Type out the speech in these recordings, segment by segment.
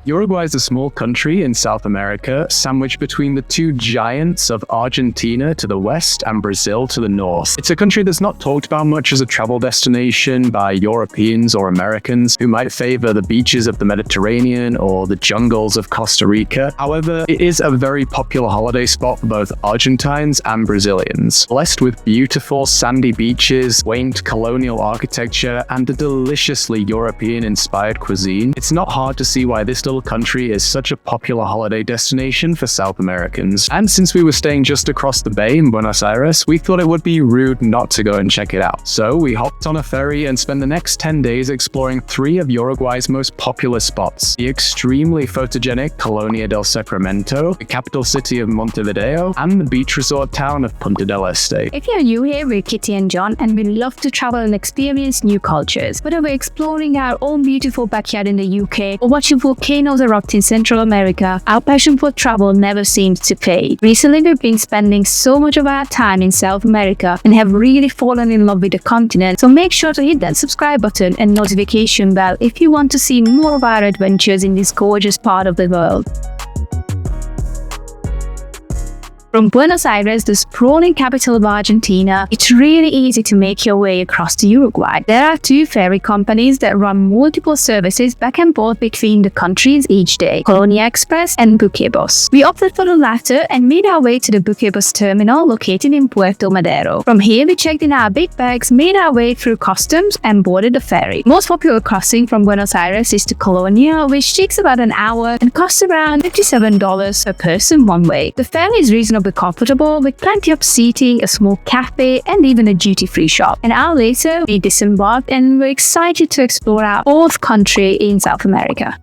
Uruguay is a small country in South America, sandwiched between the two giants of Argentina to the west and Brazil to the north. It's a country that's not talked about much as a travel destination by Europeans or Americans who might favor the beaches of the Mediterranean or the jungles of Costa Rica. However, it is a very popular holiday spot for both Argentines and Brazilians. Blessed with beautiful sandy beaches, quaint colonial architecture, and a deliciously European-inspired cuisine, it's not hard to see why this little country is such a popular holiday destination for South Americans. And since we were staying just across the bay in Buenos Aires, we thought it would be rude not to go and check it out. So we hopped on a ferry and spent the next 10 days exploring 3 of Uruguay's most popular spots: the extremely photogenic Colonia del Sacramento, the capital city of Montevideo, and the beach resort town of Punta del Este. If you're new here, we're Kitty and John, and we love to travel and experience new cultures. Whether we're exploring our own beautiful backyard in the UK or watching volcanoes erupt in Central America, our passion for travel never seems to fade. Recently, we've been spending so much of our time in South America and have really fallen in love with the continent, so make sure to hit that subscribe button and notification bell if you want to see more of our adventures in this gorgeous part of the world. From Buenos Aires, the sprawling capital of Argentina, it's really easy to make your way across to Uruguay. There are 2 ferry companies that run multiple services back and forth between the countries each day: Colonia Express and Buquebus. We opted for the latter and made our way to the Buquebus terminal located in Puerto Madero. From here, we checked in our big bags, made our way through customs, and boarded the ferry. Most popular crossing from Buenos Aires is to Colonia, which takes about an hour and costs around $57 per person one way. The ferry is reasonably comfortable with plenty of seating, a small cafe, and even a duty-free shop. An hour later, we disembarked and were excited to explore our 4th country in South America.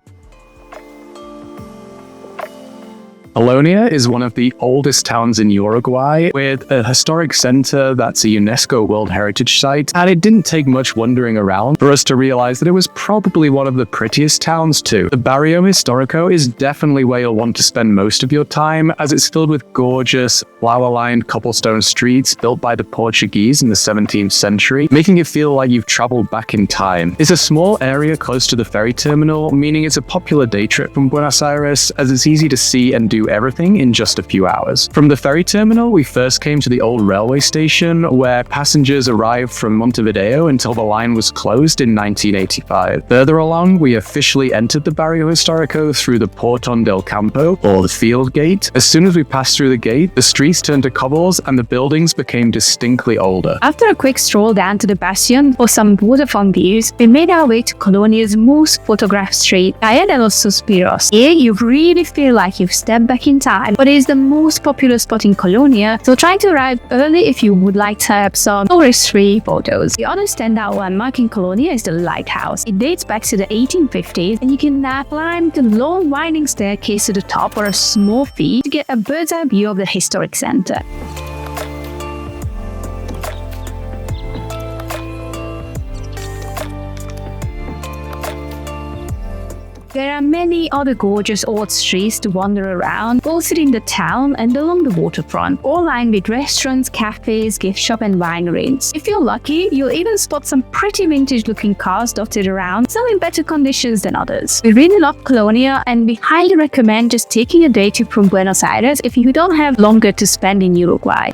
Colonia is one of the oldest towns in Uruguay, with a historic center that's a UNESCO World Heritage Site, and it didn't take much wandering around for us to realize that it was probably one of the prettiest towns too. The Barrio Histórico is definitely where you'll want to spend most of your time, as it's filled with gorgeous, flower-lined cobblestone streets built by the Portuguese in the 17th century, making it feel like you've traveled back in time. It's a small area close to the ferry terminal, meaning it's a popular day trip from Buenos Aires, as it's easy to see and do everything in just a few hours. From the ferry terminal, we first came to the old railway station, where passengers arrived from Montevideo until the line was closed in 1985. Further along, we officially entered the Barrio Histórico through the Portón del Campo, or the field gate. As soon as we passed through the gate, the streets turned to cobbles and the buildings became distinctly older. After a quick stroll down to the Bastion for some waterfront views, we made our way to Colonia's most photographed street, Calle de los Suspiros. Here, you really feel like you've stepped back in time, but it is the most popular spot in Colonia, so try to arrive early if you would like to have some tourist-free photos. The other standout landmark in Colonia is the lighthouse. It dates back to the 1850s, and you can now climb the long winding staircase to the top for a small fee to get a bird's-eye view of the historic center. There are many other gorgeous old streets to wander around, both within the town and along the waterfront, all lined with restaurants, cafes, gift shop and wineries. If you're lucky, you'll even spot some pretty vintage-looking cars dotted around, some in better conditions than others. We really love Colonia, and we highly recommend just taking a day trip from Buenos Aires if you don't have longer to spend in Uruguay.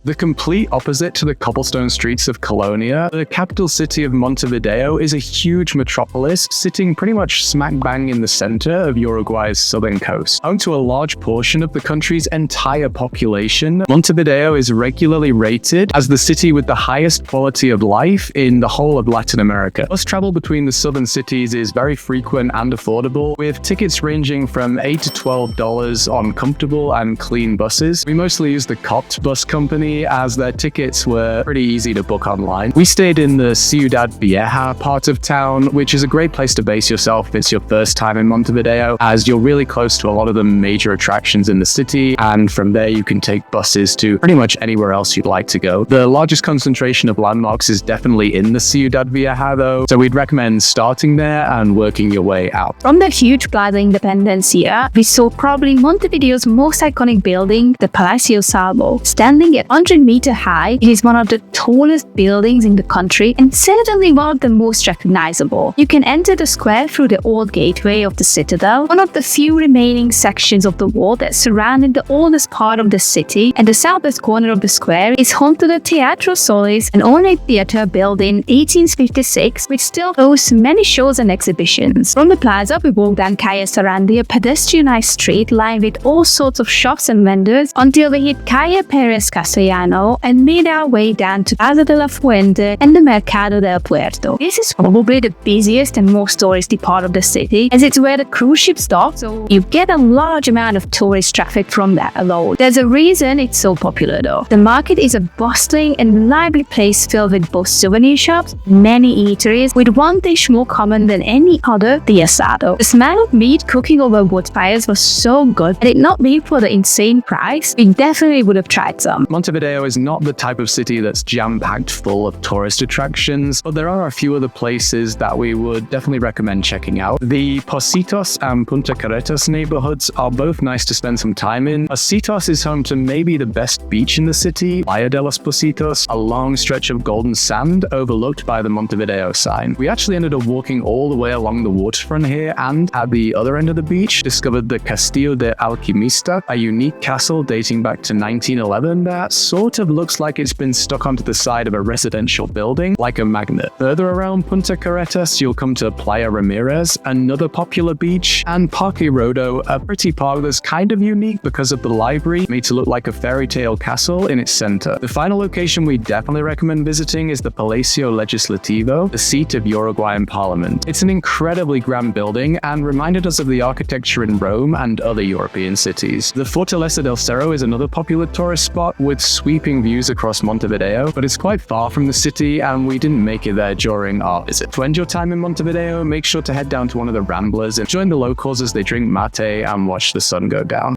The complete opposite to the cobblestone streets of Colonia, the capital city of Montevideo is a huge metropolis sitting pretty much smack bang in the center of Uruguay's southern coast. Home to a large portion of the country's entire population, Montevideo is regularly rated as the city with the highest quality of life in the whole of Latin America. Bus travel between the southern cities is very frequent and affordable, with tickets ranging from $8 to $12 on comfortable and clean buses. We mostly use the COT bus company, as their tickets were pretty easy to book online. We stayed in the Ciudad Vieja part of town, which is a great place to base yourself if it's your first time in Montevideo, as you're really close to a lot of the major attractions in the city, and from there you can take buses to pretty much anywhere else you'd like to go. The largest concentration of landmarks is definitely in the Ciudad Vieja though, so we'd recommend starting there and working your way out. From the huge Plaza Independencia, we saw probably Montevideo's most iconic building, the Palacio Salvo, standing at 100-meter high, it is one of the tallest buildings in the country and certainly one of the most recognizable. You can enter the square through the old gateway of the citadel, one of the few remaining sections of the wall that surrounded the oldest part of the city, and the southwest corner of the square is home to the Teatro Solis, an ornate theatre built in 1856 which still hosts many shows and exhibitions. From the plaza, we walk down Calle Sarandi, a pedestrianized street lined with all sorts of shops and vendors, until we hit Calle Perez Castellano and made our way down to Plaza de la Fuente and the Mercado del Puerto. This is probably the busiest and most touristy part of the city, as it's where the cruise ships dock, so you get a large amount of tourist traffic from that alone. There's a reason it's so popular though. The market is a bustling and lively place filled with both souvenir shops, many eateries, with one dish more common than any other, the asado. The smell of meat cooking over wood fires was so good, and it not been for the insane price, we definitely would have tried some. Montevideo is not the type of city that's jam-packed full of tourist attractions, but there are a few other places that we would definitely recommend checking out. The Pocitos and Punta Carretas neighborhoods are both nice to spend some time in. Pocitos is home to maybe the best beach in the city, Playa de los Pocitos, a long stretch of golden sand overlooked by the Montevideo sign. We actually ended up walking all the way along the waterfront here, and at the other end of the beach discovered the Castillo de Alquimista, a unique castle dating back to 1911 that sort of looks like it's been stuck onto the side of a residential building like a magnet. Further around Punta Carretas, you'll come to Playa Ramirez, another popular beach, and Parque Rodo, a pretty park that's kind of unique because of the library made to look like a fairy tale castle in its center. The final location we definitely recommend visiting is the Palacio Legislativo, the seat of Uruguayan Parliament. It's an incredibly grand building and reminded us of the architecture in Rome and other European cities. The Fortaleza del Cerro is another popular tourist spot with sweeping views across Montevideo, but it's quite far from the city and we didn't make it there during our visit. To end your time in Montevideo, make sure to head down to one of the Ramblers and join the locals as they drink mate and watch the sun go down.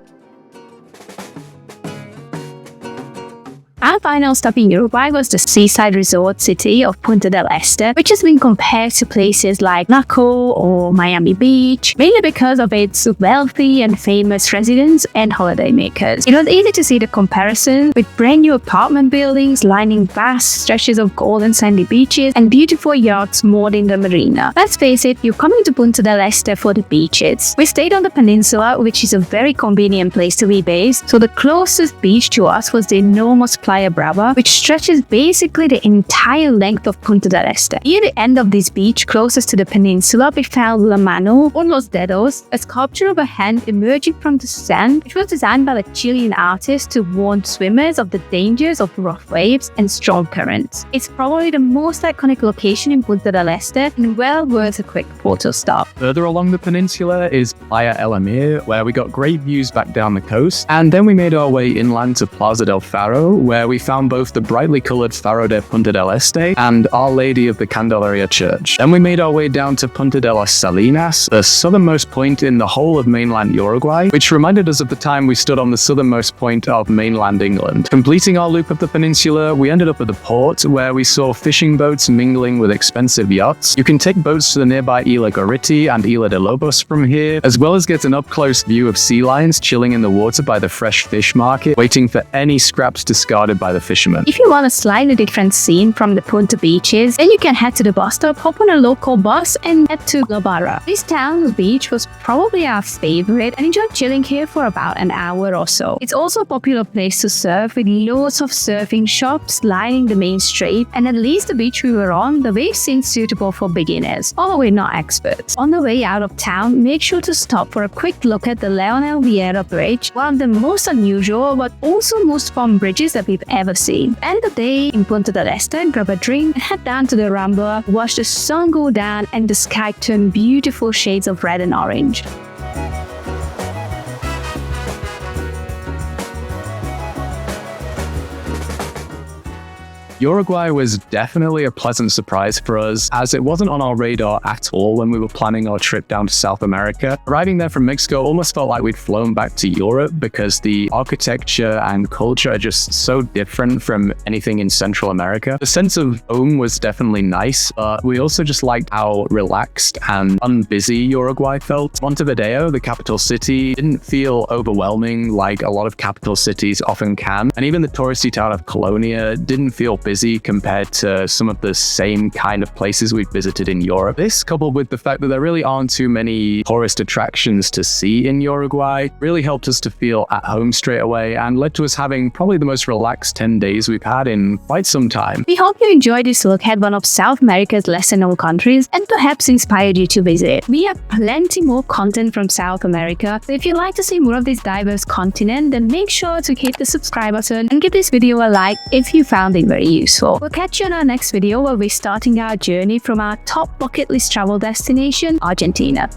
Our final stop in Uruguay was the seaside resort city of Punta del Este, which has been compared to places like Naco or Miami Beach, mainly because of its wealthy and famous residents and holidaymakers. It was easy to see the comparison, with brand new apartment buildings lining vast stretches of golden sandy beaches and beautiful yachts moored in the marina. Let's face it, you're coming to Punta del Este for the beaches. We stayed on the peninsula, which is a very convenient place to be based, so the closest beach to us was the enormous Playa Brava, which stretches basically the entire length of Punta del Este. Near the end of this beach, closest to the peninsula, we found La Mano, or Los Dedos, a sculpture of a hand emerging from the sand, which was designed by the Chilean artist to warn swimmers of the dangers of rough waves and strong currents. It's probably the most iconic location in Punta del Este and well worth a quick photo stop. Further along the peninsula is Playa El Amir, where we got great views back down the coast, and then we made our way inland to Plaza del Faro, where we found both the brightly colored Faro de Punta del Este and Our Lady of the Candelaria Church. Then we made our way down to Punta de las Salinas, the southernmost point in the whole of mainland Uruguay, which reminded us of the time we stood on the southernmost point of mainland England. Completing our loop of the peninsula, we ended up at the port, where we saw fishing boats mingling with expensive yachts. You can take boats to the nearby Isla Gorriti and Isla de Lobos from here, as well as get an up-close view of sea lions chilling in the water by the fresh fish market, waiting for any scraps discarded by the fishermen. If you want a slightly different scene from the Punta beaches, then you can head to the bus stop, hop on a local bus, and head to La Barra. This town's beach was probably our favorite, and enjoyed chilling here for about an hour or so. It's also a popular place to surf, with loads of surfing shops lining the main street, and at least the beach we were on, the waves seemed suitable for beginners, although we're not experts. On the way out of town, make sure to stop for a quick look at the Leonel Vieira Bridge, one of the most unusual but also most fun bridges that we've ever seen. End the day in Punta del Este, grab a drink, and head down to the Rambla, watch the sun go down and the sky turn beautiful shades of red and orange. Uruguay was definitely a pleasant surprise for us, as it wasn't on our radar at all when we were planning our trip down to South America. Arriving there from Mexico almost felt like we'd flown back to Europe because the architecture and culture are just so different from anything in Central America. The sense of home was definitely nice, but we also just liked how relaxed and unbusy Uruguay felt. Montevideo, the capital city, didn't feel overwhelming like a lot of capital cities often can, and even the touristy town of Colonia didn't feel busy compared to some of the same kind of places we'd visited in Europe. This, coupled with the fact that there really aren't too many tourist attractions to see in Uruguay, really helped us to feel at home straight away and led to us having probably the most relaxed 10 days we've had in quite some time. We hope you enjoyed this look at one of South America's lesser known countries and perhaps inspired you to visit. We have plenty more content from South America, so if you'd like to see more of this diverse continent, then make sure to hit the subscribe button and give this video a like if you found it very useful. We'll catch you in our next video where we're starting our journey from our top bucket list travel destination, Argentina.